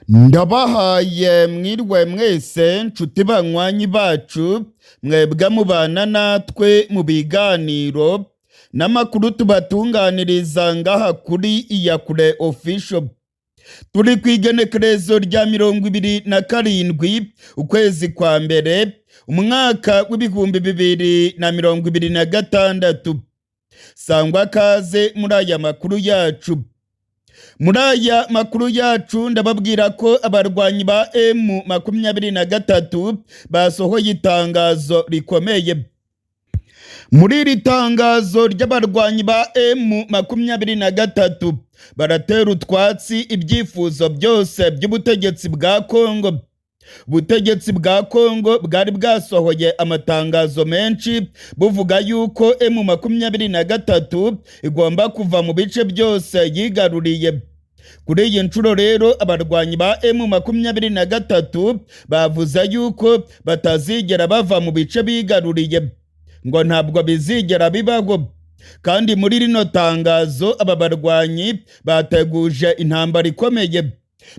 Ndabahaye mwirwe mwese nshuti banywanyi bacu mwebwe mubana natwe mu biganiro n'amakuru tubatunganiriza ngaha kuri Iyakure Official. Turi kwigenekerezo rya 27 ukwezi kwa mbere umwaka w'ibihumbi 2026. Sangwa kaze muri aya makuru yacu. Muri aya makuru yacu ndababwira ko abarwanyi ba M23 basohoye itangazo rikomeye. Muri iri tangazo ry'abarwanyi ba M23 baratera utwatsi ibyifuzo byose by'ubutegetsi bwa Kongo. Ubutegetsi bwa Kongo bwari bwasohoye amatangazo menshi buvuga yuko M23 igomba kuva mu bice byose yigaruriye. Kuri iyi nshuro rero abarwanyi ba M23 bavuze yuko batazigera bava mu bice bigaruriye, ngo ntabwo bizigera bibaho. Kandi muri rino tangazo aba barwanyi bateguje intambara ikomeye.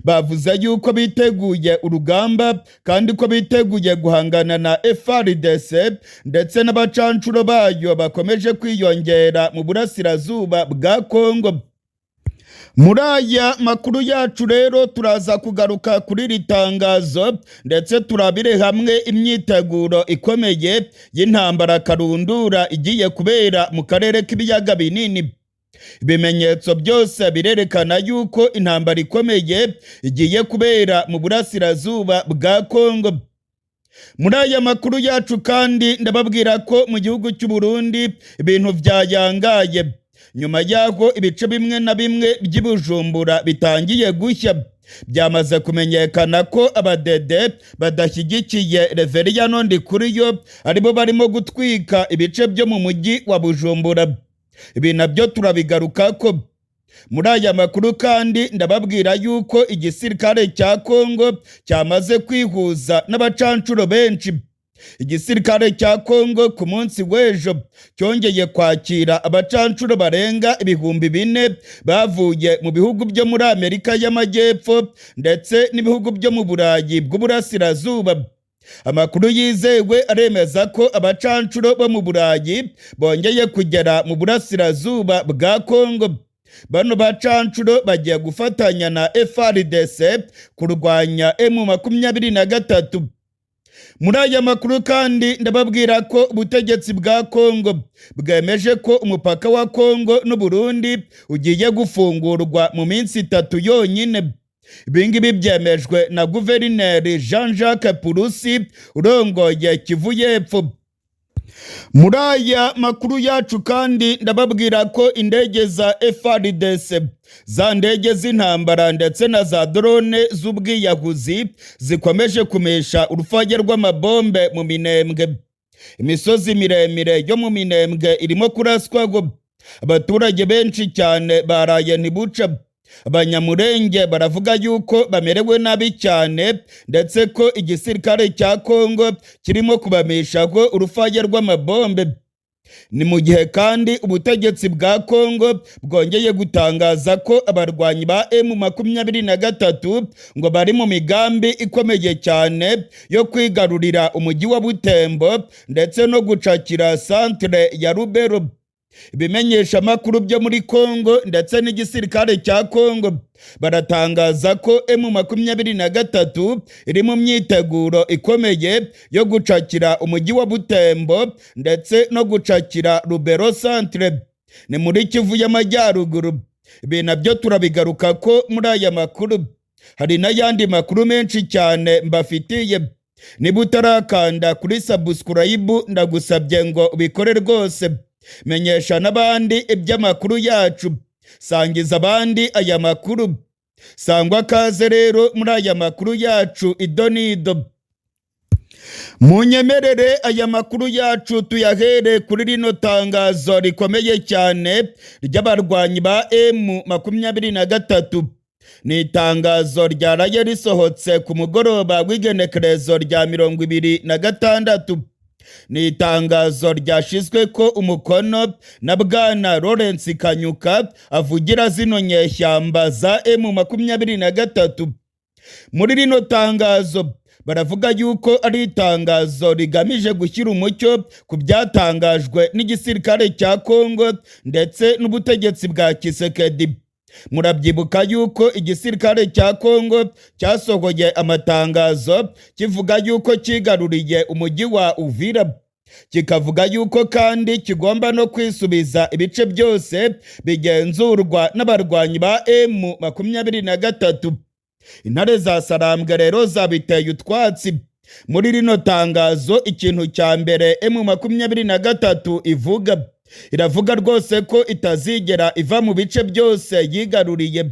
Bavuze yuko biteguye urugamba kandi ko biteguye guhangana na FARDC ndetse n'abacancuro bayo bakomeje kwiyongera mu burasirazuba bwa Kongo. Muri aya makuru yacu rero turaza kugaruka kuri iri tangazo ndetse turabire hamwe imyiteguro ikomeye y'intambara karundura igiye kubera mu karere k'ibiyaga binini. Ibimenyetso byose birerekana yuko intambara ikomeye igiye kubera mu burasirazuba bwa Kongo. Muri aya makuru yacu kandi ndababwira ko mu gihugu cy'u Burundi ibintu byayangaye. Nyuma yaho ibice bimwe na bimwe by'Ibujumbura bitangiye gushya. Byamaze kumenyekana ko abadede badashyigikiye Reveriyano Ndikuriyo aribo barimo gutwika ibice byo mu mujyi wa Bujumbura. Ibi nabyo turabigaruka ko. Muri aya makuru kandi ndababwira yuko igisirikare cya Kongo cyamaze kwihuza n'abacancuro benshi. Igisirikare cya Kongo ku munsi w'ejo cyongeye kwakira abacancuro barenga 4,000 bavuye mu bihugu byo muri Amerika y'Amajyepfo ndetse n'ibihugu byo mu Burayi bw'uburasirazuba. Amakuru yizewe aremeza ko abacancuro bo mu Burayi bongeye kugera mu burasirazuba bwa Kongo. Bano bacancuro bagiye gufatanya na FARDC kurwanya M23. Muri aya makuru kandi ndababwira ko ubutegetsi bwa Kongo bwemeje ko umupaka wa Kongo n'u Burundi ugiye gufungurwa mu minsi 3 yonyine. Ibingibi byemejwe na Guverineri Jean-Jacques Purusi urongoye Kivu y'Epfo. Muri aya makuru yacu kandi ndababwira ko indege za FARDC, za ndege z'intambara ndetse na za drone z'ubwiyahuzi zikomeje kumesha urufage rw'amabombe mu Minembwe. Imisozi miremire yo mu Minembwe irimo kuraswaho. Abaturage benshi cyane baraye ntibuca. Abanyamurenge baravuga yuko bamerewe nabi cyane ndetse ko igisirikare cya Kongo kirimo kubamishaho urufage rw'amabombe. Ni mu gihe kandi ubutegetsi bwa Kongo bwongeye gutangaza ko abarwanyi ba M23 ngo bari mu migambi ikomeye cyane yo kwigarurira umujyi wa Butembo ndetse no gucakira centre ya Rubero. Ibimenyesha makuru byo muri Kongo ndetse n'igisirikare cya Kongo baratangaza ko M23 iri mu myiteguro ikomeye yo gucakira umujyi wa Butembo ndetse no gucakira Rubero centre. Ni muri Kivu y'Amajyaruguru. Ibi nabyo turabigaruka ko muri aya makuru. Hari n'ayandi makuru menshi cyane mbafitiye. Niba utarakanda kuri subscribe ndagusabye ngo ubikore rwose. Menyesha n'abandi iby'amakuru yacu. Sangiza abandi aya makuru. Sangwa kaze rero muri aya makuru yacu idonido. Munyemerere aya makuru yacu tuyahere kuri rino tangazo rikomeye cyane ry'abarwanyi ba M23. Ni itangazo ryaraye risohotse ku mugoroba w'igenekerezo rya 26. Ni itangazo ryashizwe ko umukono na Bwana Lawrence Kanyuka avugira zino nyeshyamba za M23. Muri rino tangazo baravuga yuko ari itangazo rigamije gushyira umucyo ku byatangajwe n'igisirikare cya Kongo ndetse n'ubutegetsi bwa Tshisekedi. Murabyibuka yuko igisirikare cya Kongo cyasohoye amatangazo kivuga yuko kigaruriye umujyi wa Uvira, kikavuga yuko kandi kigomba no kwisubiza ibice byose bigenzurwa n'abarwanyi ba M23. Intare za Sarambwe rero zabiteye utwatsi. Muri rino tangazo ikintu cya mbere M23 ivuga, iravuga rwose ko itazigera iva mu bice byose yigaruriye.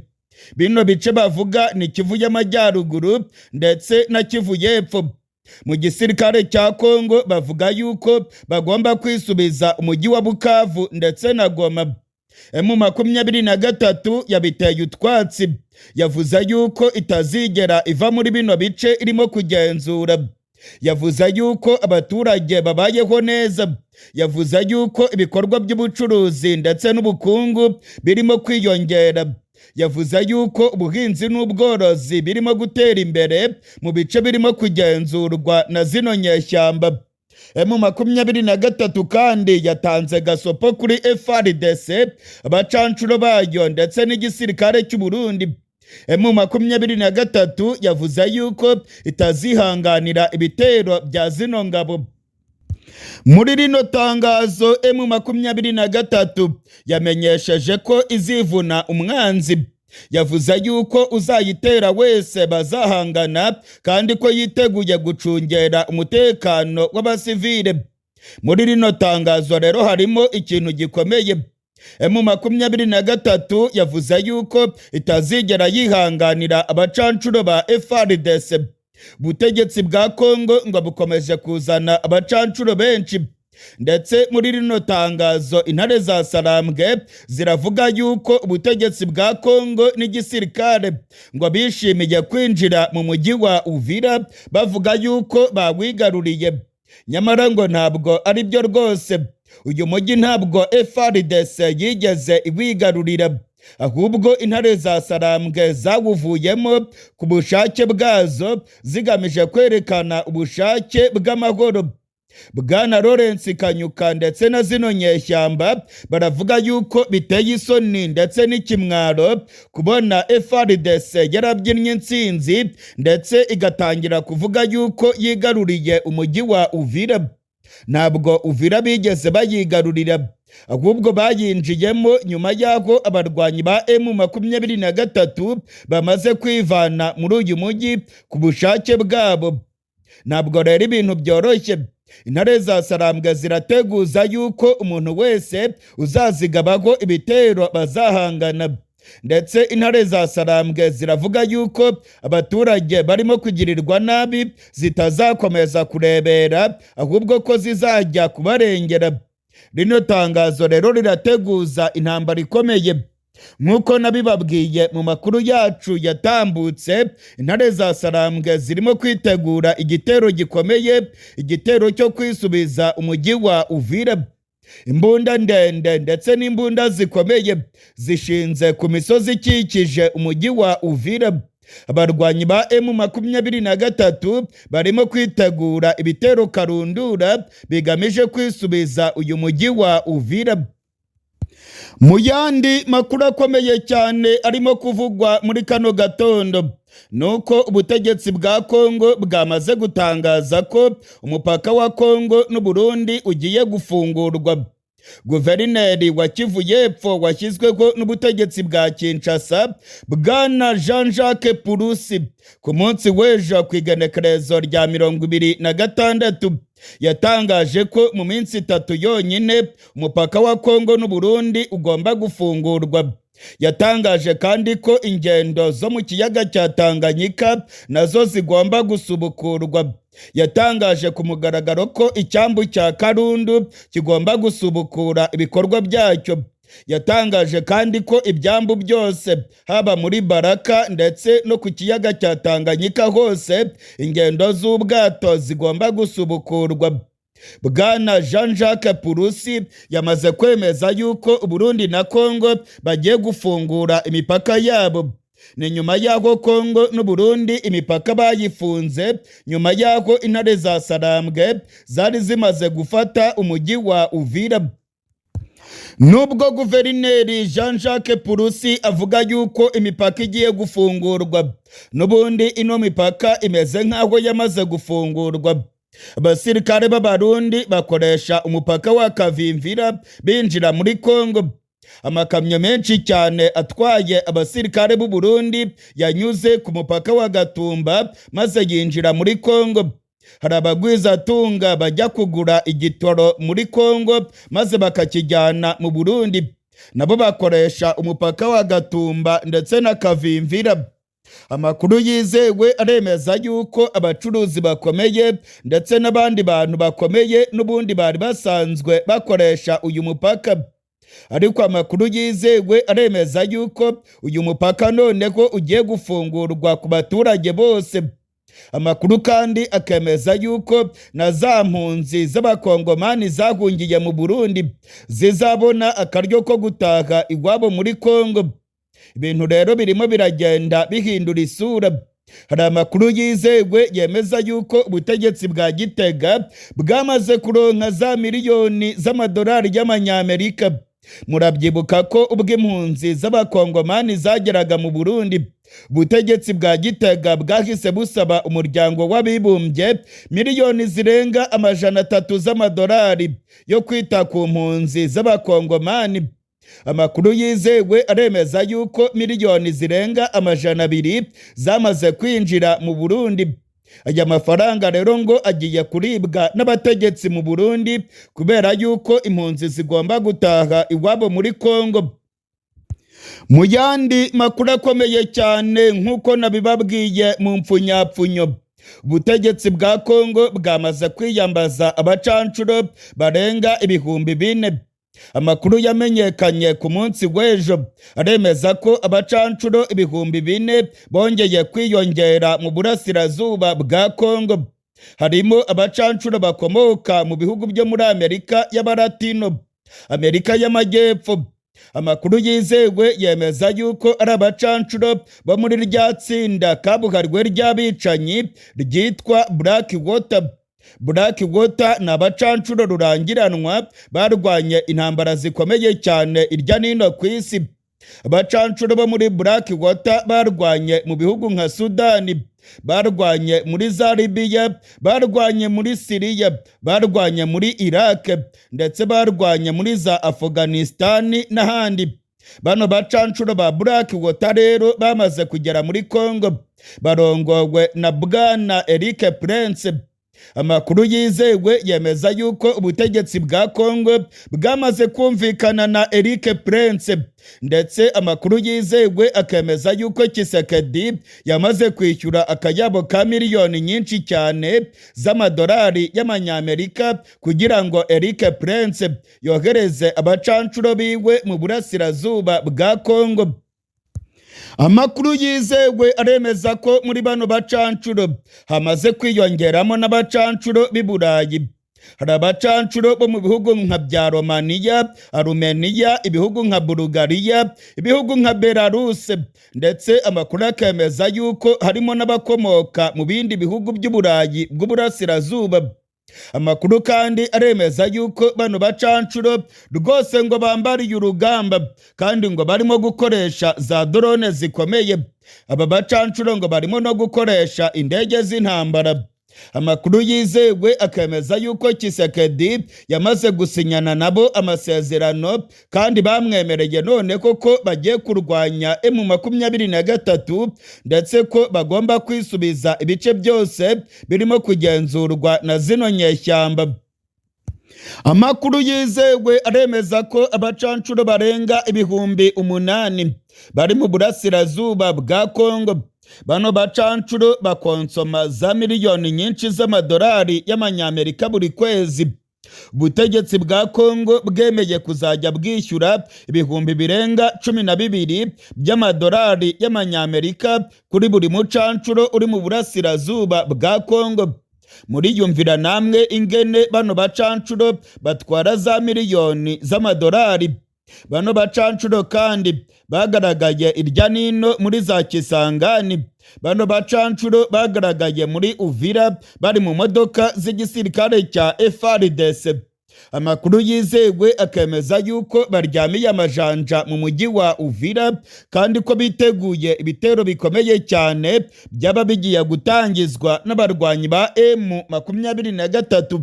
Bino bice bavuga ni Kivu y'Amajyaruguru ndetse na Kivu y'Epfo. Mu gisirikare cya Kongo bavuga yuko bagomba kwisubiza umujyi wa Bukavu ndetse na Goma. M23 yabiteye utwatsi, yavuze yuko itazigera iva muri bino bice irimo kugenzura. Yavuze yuko abaturage babayeho neza. Yavuze yuko ibikorwa by'ubucuruzi ndetse n'ubukungu birimo kwiyongera. Yavuze yuko ubuhinzi n'ubworozi birimo gutera imbere mu bice birimo kugenzurwa na zino nyeshyamba. M23 kandi yatanze gasopo kuri FARDC, abacancuro bayo ndetse n'igisirikare cy'u Burundi. M23 yavuze yuko itazihanganira ibitero bya zino ngabo. Muri rino tangazo M23 yamenyesheje ko izivuna umwanzi. Yavuze yuko uzayitera wese bazahangana kandi ko yiteguye gucungera umutekano w'abasivile. Muri rino tangazo rero harimo ikintu gikomeye. M23 yavuze yuko itazigera yihanganira abacancuro ba FARDC. Ubutegetsi bwa Kongo ngo bukomeje kuzana abacancuro benshi. Ndetse muri rino tangazo intare za Sarambwe ziravuga yuko ubutegetsi bwa Kongo n'igisirikare ngo bishimiye kwinjira mu mujyi wa Uvira, bavuga yuko bawigaruriye. Nyamara ngo ntabwo ari byo rwose. Uyu mujyi ntabwo FARDC yigeze iwigarurira, ahubwo intare za Sarambwe zawuvuyemo ku bushake bwazo zigamije kwerekana ubushake bw'amahoro. Bwana Lawrence Kanyuka ndetse na zino nyeshyamba baravuga yuko biteye isoni ndetse n'ikimwaro kubona FARDC yarabyinnye intsinzi ndetse igatangira kuvuga yuko yigaruriye umujyi wa Uvira. Ntabwo Uvira bigeze bayigarurira, ahubwo bayinjiyemo nyuma y'aho abarwanyi ba M23 bamaze kwivana muri uyu mujyi ku bushake bwabo. Ntabwo rero ibintu byoroshye. Intare za Sarambwe zirateguza yuko umuntu wese uzazigabaho ibitero bazahangana. Ndetse intare za Sarambwe ziravuga yuko abaturage barimo kugirirwa nabi zitazakomeza kurebera, ahubwo ko zizajya kubarengera. Rino tangazo rero rirateguza intambara ikomeye. Nk'uko nabibabwiye mu makuru yacu yatambutse, intare za Sarambwe zirimo kwitegura igitero gikomeye, igitero cyo kwisubiza umujyi wa Uvira. Imbunda ndende ndetse n'imbunda zikomeye zishinze ku misozi ikikije umujyi wa Uvira. Abarwanyi ba M23 barimo kwitegura ibitero karundura bigamije kwisubiza uyu mujyi wa Uvira. Mu yandi makuru akomeye cyane arimo kuvugwa muri kano gatondo, nuko ubutegetsi bwa Kongo bwamaze gutangaza ko umupaka wa Kongo n'u Burundi ugiye gufungurwa. Guverineri wa Kivu y'Epfo washyizweho n'ubutegetsi bwa Kinshasa, Bwana Jean-Jacques Purusi, ku munsi w'ejo ku igenekerezo rya 26 yatangaje ko mu minsi 3 yonyine umupaka wa Kongo n'u Burundi ugomba gufungurwa. Yatangaje kandi ko ingendo zo mu kiyaga cya Tanganyika nazo zigomba gusubukurwa. Yatangaje ku mugaragaro ko icyambu cya Karundu kigomba gusubukura ibikorwa byacyo. Yatangaje kandi ko ibyambu byose haba muri Baraka ndetse no ku kiyaga cya Tanganyika hose ingendo z'ubwato zigomba gusubukurwa. Bwana Jean-Jacques Purusi yamaze kwemeza yuko Burundi na Kongo bagiye gufungura imipaka yabo. ni nyuma y'aho Kongo n'u Burundi imipaka bayifunze nyuma y'aho intare za Sarambwe zari zimaze gufata umujyi wa Uvira. Nubwo guverineri Jean-Jacques Purusi avuga yuko imipaka igiye gufungurwa, n'ubundi ino mipaka imeze nk'aho yamaze gufungurwa. Abasirikare b'Abarundi bakoresha umupaka wa Kavimvira binjira muri Kongo. Amakamyo menshi cyane atwaye abasirikare b'u Burundi yanyuze ku mupaka wa Gatumba maze yinjira muri Kongo. Hari abagwizatunga bajya kugura igitoro muri Kongo maze bakakijyana mu Burundi, nabo bakoresha umupaka wa Gatumba ndetse na Kavimvira. Amakuru yizewe aremeza yuko abacuruzi bakomeye ndetse n'abandi bantu bakomeye n'ubundi bari basanzwe bakoresha uyu mupaka. Ariko amakuru yizewe aremeza yuko uyu mupaka noneho ugiye gufungurwa ku baturage bose. Amakuru kandi akemeza yuko na za mpunzi z'abakongomani zahungiye mu Burundi zizabona akaryo ko gutaha iwabo muri Kongo. Ibintu rero birimo biragenda bihindura isura. Hari amakuru yizewe yemeza yuko ubutegetsi bwa Gitega bwamaze kuronka za miliyoni z'amadolari y'amanyamerika. Murabyibuka ko ubwo impunzi z'abakongomani zageraga mu Burundi, ubutegetsi bwa Gitega bwahise busaba umuryango w'abibumbye miliyoni zirenga 300 z'amadolari yo kwita ku mpunzi z'abakongomani. Amakuru yizewe aremeza yuko miliyoni zirenga 200 zamaze kwinjira mu Burundi. Aya mafaranga rero ngo agiye kuribwa n'abategetsi mu Burundi kubera yuko impunzi zigomba gutaha iwabo muri Kongo. Mu yandi makuru akomeye cyane nk'uko nabibabwiye mu mpfunyapfunyo, ubutegetsi bwa Kongo bwamaze kwiyambaza abacancuro barenga 4,000. Amakuru yamenyekanye ku munsi w'ejo aremeza ko abacancuro 4,000 bongeye kwiyongera mu burasirazuba bwa Kongo. Harimo abacancuro bakomoka mu bihugu byo muri Amerika y'Abalatino, Amerika y'Amajyepfo. Amakuru yizewe yemeza yuko ari abacancuro bo muri rya tsinda kabuhariwe ry'abicanyi ryitwa Blackwater. Blackwater ni abacancuro rurangiranwa barwanye intambara zikomeye cyane irya nino ku isi. Abacancuro bo muri Blackwater barwanye mu bihugu nka Sudani, barwanye muri za Libya, barwanye muri Syria, barwanye muri Iraq ndetse barwanye muri za Afghanistan n'ahandi. Bano bacancuro ba Blackwater rero bamaze kugera muri Kongo, barongowe na Bwana Eric Prince. Amakuru yizewe yemeza yuko ubutegetsi bwa Kongo bwamaze kumvikana na Eric Prince, ndetse amakuru yizewe akemeza yuko Tshisekedi yamaze kwishyura akayabo ka miliyoni nyinshi cyane z'amadolari y'amanyamerika kugira ngo Eric Prince yohereze abacancuro biwe mu burasirazuba bwa Kongo. Amakuru yizewe aremeza ko muri bano bacancuro hamaze kwiyongeramo n'abacancuro b'i Burayi. Hari abacancuro bo mu bihugu nka bya Romania, Armenia, ibihugu nka Bulgaria, ibihugu nka Belarus, ndetse amakuru akemeza yuko harimo n'abakomoka mu bindi bihugu by'u Burayi bw'uburasirazuba. Amakuru kandi aremeza yuko bano bacancuro rwose ngo bambariye urugamba kandi ngo barimo gukoresha za drone zikomeye. Aba bacancuro ngo barimo no gukoresha indege z'intambara. Amakuru yizewe akemeza yuko Tshisekedi yamaze gusinyana nabo amasezerano kandi bamwemereye none koko bagiye kurwanya M23 ndetse ko bagomba kwisubiza ibice byose birimo kugenzurwa na zino nyeshyamba. Amakuru yizewe aremeza ko abacancuro barenga 8,000 bari mu burasirazuba bwa Kongo. Bano bacancuro bakonsoma za miliyoni nyinshi z'amadolari y'amanyamerika buri kwezi. Ubutegetsi bwa Kongo bwemeye kuzajya bwishyura ibihumbi birenga 12 by'amadolari y'amanyamerika kuri buri mucancuro uri mu burasirazuba bwa Kongo. Muri yumvira namwe ingene bano bacancuro batwara za miliyoni z'amadolari. Bano bacancuro kandi bagaragaye irya nino muri za Kisangani. Bano bacancuro bagaragaye muri Uvira bari mu modoka z'igisirikare cya FARDC. Amakuru yizewe akemeza yuko baryamiye amajanja mu mujyi wa Uvira kandi ko biteguye ibitero bikomeye cyane byaba bigiye gutangizwa n'abarwanyi ba M23.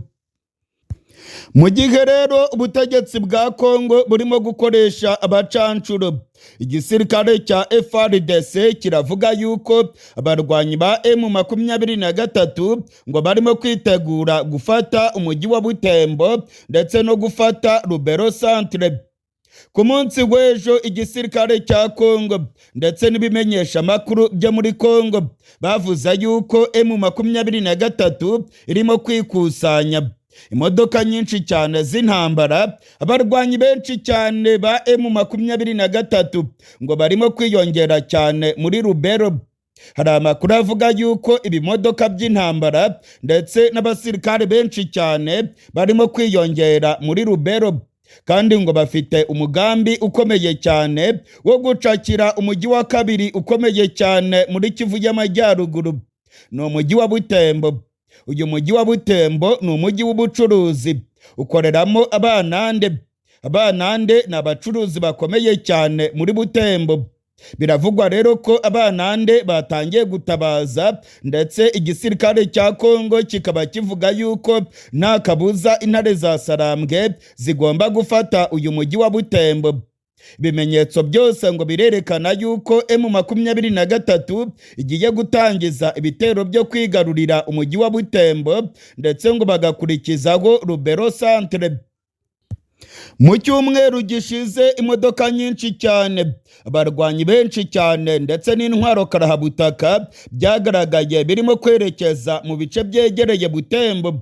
Mu gihe rero ubutegetsi bwa Kongo burimo gukoresha abacancuro, igisirikare cya FARDC kiravuga yuko abarwanyi ba M23 ngo barimo kwitegura gufata umujyi wa Butembo ndetse no gufata Lubero Centre. Ku munsi w'ejo igisirikare cya Kongo ndetse n'ibimenyesha makuru byo muri Kongo bavuze yuko M23 irimo kwikusanya imodoka nyinshi cyane z'intambara, abarwanyi benshi cyane ba M23 ngo barimo kwiyongera cyane muri Lubero. Hari amakuru avuga yuko ibimodoka by'intambara ndetse n'abasirikare benshi cyane barimo kwiyongera muri Lubero, kandi ngo bafite umugambi ukomeye cyane wo gucakira umujyi wa kabiri ukomeye cyane muri Kivu y'Amajyaruguru, ni umujyi wa Butembo. Uyu mujyi wa Butembo ni umujyi w'ubucuruzi ukoreramo abanande. Abanande ni abacuruzi bakomeye cyane muri Butembo. Biravugwa rero ko abanande batangiye gutabaza, ndetse igisirikare cya Kongo kikaba kivuga yuko nta kabuza intare za Sarambwe zigomba gufata uyu mujyi wa Butembo. Ibimenyetso byose ngo birerekana yuko M23 igiye gutangiza ibitero byo kwigarurira umujyi wa Butembo ndetse ngo bagakurikizaho Lubero Centre. Mu cyumweru gishize imodoka nyinshi cyane, abarwanyi benshi cyane ndetse n'intwaro karahabutaka byagaragaye birimo kwerekeza mu bice byegereye Butembo.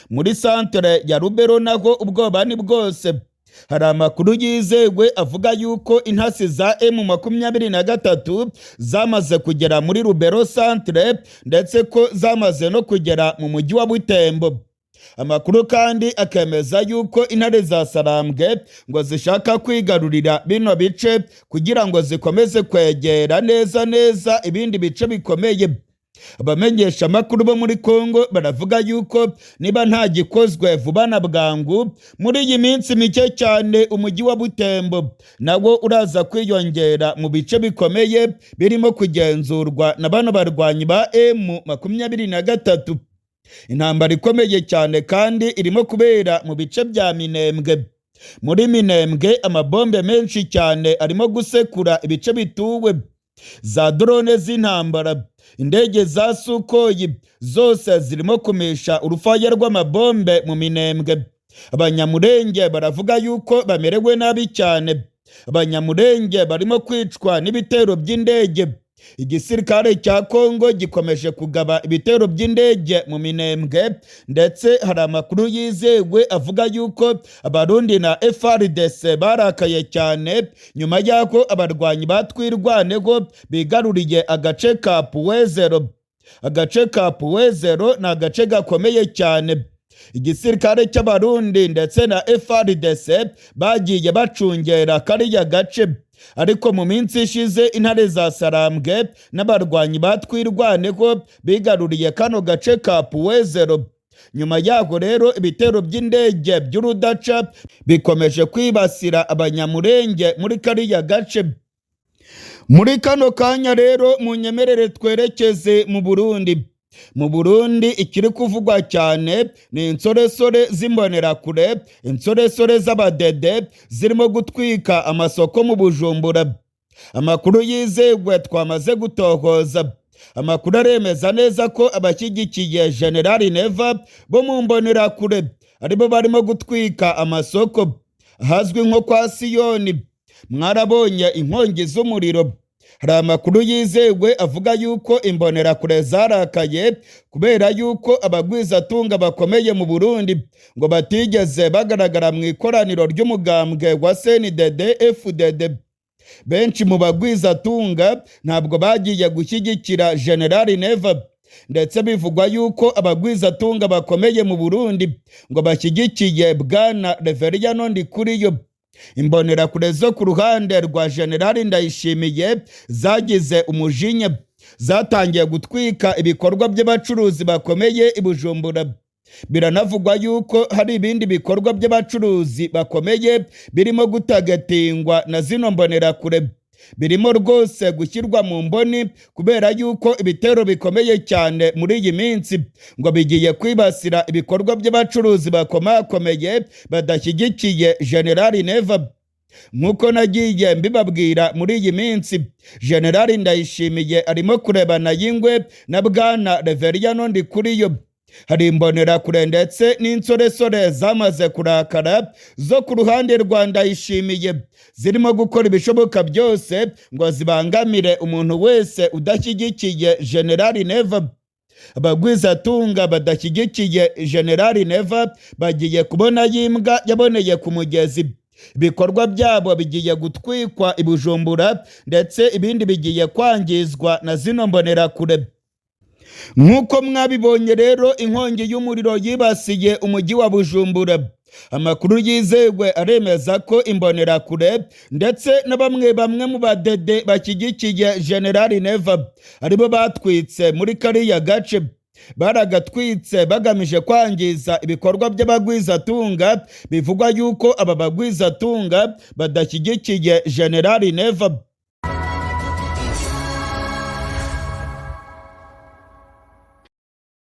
Muri centre ya Lubero naho ubwoba ni bwose. Hari amakuru yizewe avuga yuko intasi za M23 zamaze kugera muri Lubero Centre ndetse ko zamaze no kugera mu mujyi wa Butembo. Amakuru kandi akemeza yuko intare za Sarambwe ngo zishaka kwigarurira bino bice kugira ngo zikomeze kwegera neza ibindi bice bikomeye. Abamenyesha makuru bo muri Kongo baravuga yuko niba nta gikozwe vuba na bwangu, muri iyi minsi mike cyane umujyi wa Butembo nawo uraza kwiyongera mu bice bikomeye birimo kugenzurwa na bano barwanyi ba M23. Intambara ikomeye cyane kandi irimo kubera mu bice bya Minembwe. Muri Minembwe amabombe menshi cyane arimo gusekura ibice bituwe. Za drone z'intambara, indege za Sukoyi zose zirimo kumisha urufaya rw'amabombe mu Minembwe. Abanyamurenge baravuga yuko bamerewe nabi cyane. Abanyamurenge barimo kwicwa n'ibitero by'indege. Igisirikare cya Kongo gikomeje kugaba ibitero by'indege mu Minembwe, ndetse hari amakuru yizewe avuga yuko Abarundi na FARDC barakaye cyane nyuma y'ako abarwanyi batwirwaneho bigaruriye agace ka Puwezero. Agace ka Puwezero ni agace gakomeye cyane. Igisirikare cy'Abarundi ndetse na FARDC bagiye bacungera kariya gace, ariko mu minsi ishize intare za Sarambwe n'abarwanyi batwirwaneho bigaruriye kano gace ka Puwezero. Nyuma yaho rero ibitero by'indege by'urudaca bikomeje kwibasira abanyamurenge muri kariya gace. Muri kano kanya rero munyemerere twerekeze mu Burundi. Mu Burundi ikiri kuvugwa cyane ni insoresore z'imbonerakure, insoresore z'abadede zirimo gutwika amasoko mu Bujumbura. Amakuru yizewe twamaze gutohoza. Amakuru aremeza neza ko abashyigikiye General Neva bo mu mbonerakure aribo barimo gutwika amasoko ahazwi nko kwa Siyoni. Mwarabonye inkongi z'umuriro. Hari amakuru yizewe avuga yuko imbonerakure zarakaye kubera yuko abagwizatunga bakomeye mu Burundi ngo batigeze bagaragara mu ikoraniro ry'umugambwe wa CNDD-FDD. Benshi mu bagwizatunga ntabwo bagiye gushyigikira General Neva, ndetse bivugwa yuko abagwizatunga bakomeye mu Burundi ngo bashyigikiye bwana Reveriyano Ndikuriyo. imbonerakure zo ku ruhande rwa Generali Ndayishimiye zagize umujinya, zatangiye gutwika ibikorwa by'abacuruzi bakomeye i Bujumbura. Biranavugwa yuko hari ibindi bikorwa by'abacuruzi bakomeye birimo gutagatingwa na zino mbonerakure, birimo rwose gushyirwa mu mboni kubera yuko ibitero bikomeye cyane muri iyi minsi ngo bigiye kwibasira ibikorwa by'abacuruzi bakomakomeye badashyigikiye Generali Neva. Nk'uko nagiye mbibabwira muri iyi minsi, Generali Ndayishimiye arimo kurebana y'ingwe na Bwana Reveriyano Ndikuriyo. Hari imbonerakure ndetse n'insoresore zamaze kurakara zo ku ruhande rwa Ndayishimiye, zirimo gukora ibishoboka byose ngo zibangamire umuntu wese udashyigikiye Generali Neva. Abagwizatunga badashyigikiye Generali Neva bagiye kubona y'imbwa yaboneye ku mugezi. Ibikorwa byabo bigiye gutwikwa i Bujumbura ndetse ibindi bigiye kwangizwa na zino mbonerakure. Nk'uko mwabibonye rero, inkongi y'umuriro yibasiye umujyi wa Bujumbura. Amakuru yizewe aremeza ko imbonerakure ndetse na bamwe mu badede bashyigikiye Generali Neva aribo batwitse muri kariya gace. Baragatwitse bagamije kwangiza ibikorwa by'abagwizatunga. Bivugwa yuko aba bagwizatunga badashyigikiye Generali Neva.